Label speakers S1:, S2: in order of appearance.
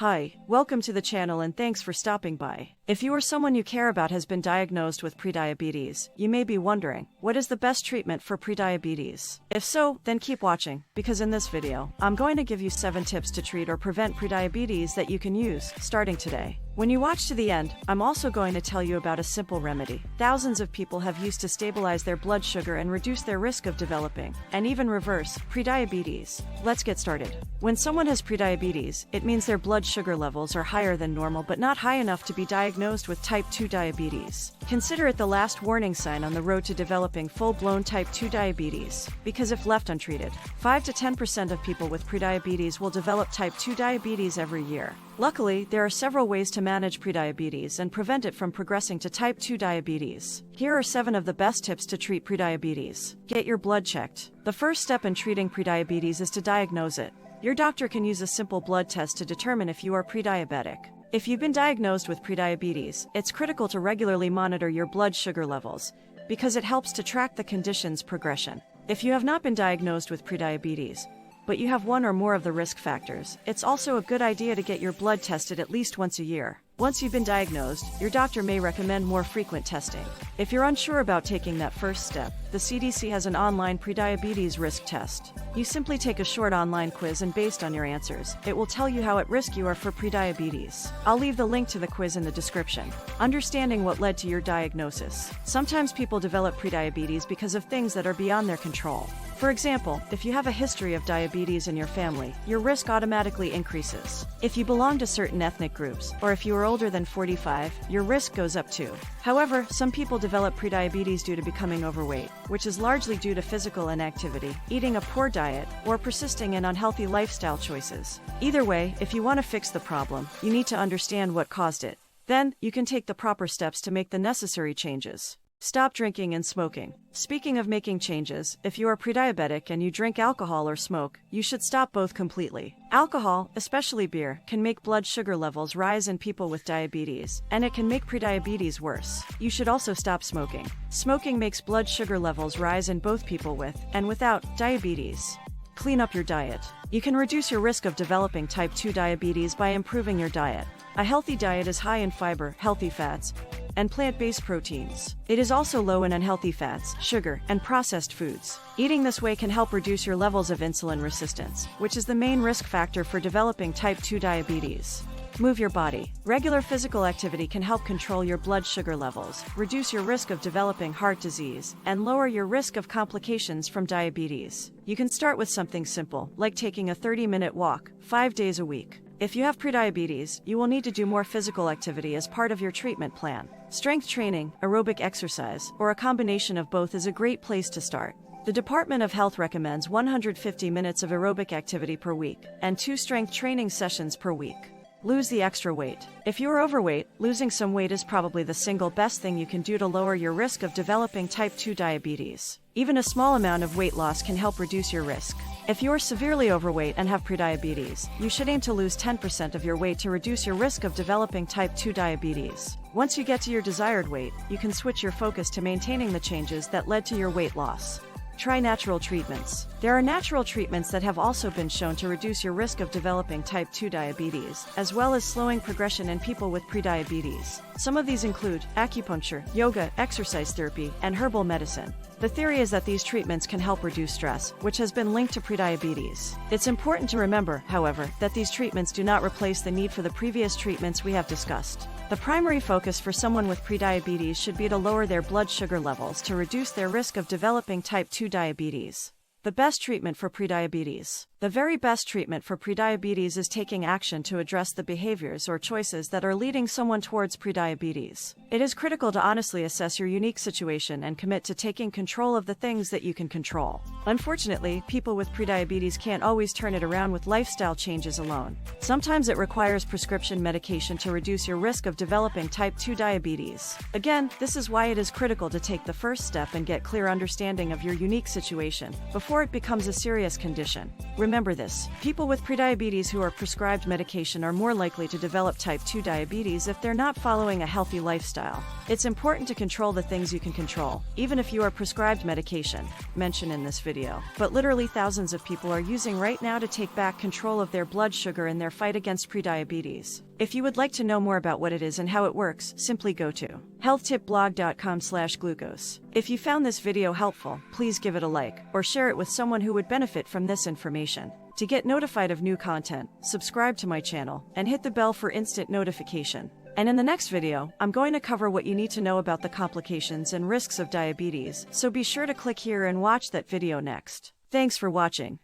S1: Hi, welcome to the channel and thanks for stopping by. If you or someone you care about has been diagnosed with prediabetes, you may be wondering, what is the best treatment for prediabetes? If so, then keep watching, because in this video, I'm going to give you 7 tips to treat or prevent prediabetes that you can use, starting today. When you watch to the end, I'm also going to tell you about a simple remedy thousands of people have used to stabilize their blood sugar and reduce their risk of developing, and even reverse, prediabetes. Let's get started. When someone has prediabetes, it means their blood sugar levels are higher than normal but not high enough to be diagnosed with type 2 diabetes. Consider it the last warning sign on the road to developing full-blown type 2 diabetes, because if left untreated, 5 to 10% of people with prediabetes will develop type 2 diabetes every year. Luckily, there are several ways to manage prediabetes and prevent it from progressing to type 2 diabetes. Here are 7 of the best tips to treat prediabetes. Get your blood checked. The first step in treating prediabetes is to diagnose it. Your doctor can use a simple blood test to determine if you are prediabetic. If you've been diagnosed with prediabetes, it's critical to regularly monitor your blood sugar levels, because it helps to track the condition's progression. If you have not been diagnosed with prediabetes, but you have one or more of the risk factors, it's also a good idea to get your blood tested at least once a year. Once you've been diagnosed, your doctor may recommend more frequent testing. If you're unsure about taking that first step, the CDC has an online prediabetes risk test. You simply take a short online quiz and based on your answers, it will tell you how at risk you are for prediabetes. I'll leave the link to the quiz in the description. Understanding what led to your diagnosis. Sometimes people develop prediabetes because of things that are beyond their control. For example, if you have a history of diabetes in your family, your risk automatically increases. If you belong to certain ethnic groups, or if you are older than 45, your risk goes up too. However, some people develop prediabetes due to becoming overweight, which is largely due to physical inactivity, eating a poor diet, or persisting in unhealthy lifestyle choices. Either way, if you want to fix the problem, you need to understand what caused it. Then, you can take the proper steps to make the necessary changes. Stop drinking and smoking. Speaking of making changes, if you are prediabetic and you drink alcohol or smoke, you should stop both completely. Alcohol, especially beer, can make blood sugar levels rise in people with diabetes, and it can make prediabetes worse. You should also stop smoking. Smoking makes blood sugar levels rise in both people with, and without, diabetes. Clean up your diet. You can reduce your risk of developing type 2 diabetes by improving your diet. A healthy diet is high in fiber, healthy fats, and plant-based proteins. It is also low in unhealthy fats, sugar, and processed foods. Eating this way can help reduce your levels of insulin resistance, which is the main risk factor for developing type 2 diabetes. Move your body. Regular physical activity can help control your blood sugar levels, reduce your risk of developing heart disease, and lower your risk of complications from diabetes. You can start with something simple, like taking a 30-minute walk, 5 days a week. If you have prediabetes, you will need to do more physical activity as part of your treatment plan. Strength training, aerobic exercise, or a combination of both is a great place to start. The Department of Health recommends 150 minutes of aerobic activity per week, and 2 strength training sessions per week. Lose the extra weight. If you are overweight, losing some weight is probably the single best thing you can do to lower your risk of developing type 2 diabetes. Even a small amount of weight loss can help reduce your risk. If you are severely overweight and have prediabetes, you should aim to lose 10% of your weight to reduce your risk of developing type 2 diabetes. Once you get to your desired weight, you can switch your focus to maintaining the changes that led to your weight loss. Try natural treatments. There are natural treatments that have also been shown to reduce your risk of developing type 2 diabetes, as well as slowing progression in people with prediabetes. Some of these include acupuncture, yoga, exercise therapy, and herbal medicine. The theory is that these treatments can help reduce stress, which has been linked to prediabetes. It's important to remember, however, that these treatments do not replace the need for the previous treatments we have discussed. The primary focus for someone with prediabetes should be to lower their blood sugar levels to reduce their risk of developing type 2 diabetes. The best treatment for prediabetes. The very best treatment for prediabetes is taking action to address the behaviors or choices that are leading someone towards prediabetes. It is critical to honestly assess your unique situation and commit to taking control of the things that you can control. Unfortunately, people with prediabetes can't always turn it around with lifestyle changes alone. Sometimes it requires prescription medication to reduce your risk of developing type 2 diabetes. Again, this is why it is critical to take the first step and get clear understanding of your unique situation before before it becomes a serious condition. Remember this: people with prediabetes who are prescribed medication are more likely to develop type 2 diabetes if they're not following a healthy lifestyle. It's important to control the things you can control, even if you are prescribed medication, mentioned in this video. But literally thousands of people are using right now to take back control of their blood sugar in their fight against prediabetes. If you would like to know more about what it is and how it works, simply go to healthtipblog.com/glucose. If you found this video helpful, please give it a like, or share it with someone who would benefit from this information. To get notified of new content, subscribe to my channel, and hit the bell for instant notification. And in the next video, I'm going to cover what you need to know about the complications and risks of diabetes, so be sure to click here and watch that video next. Thanks for watching.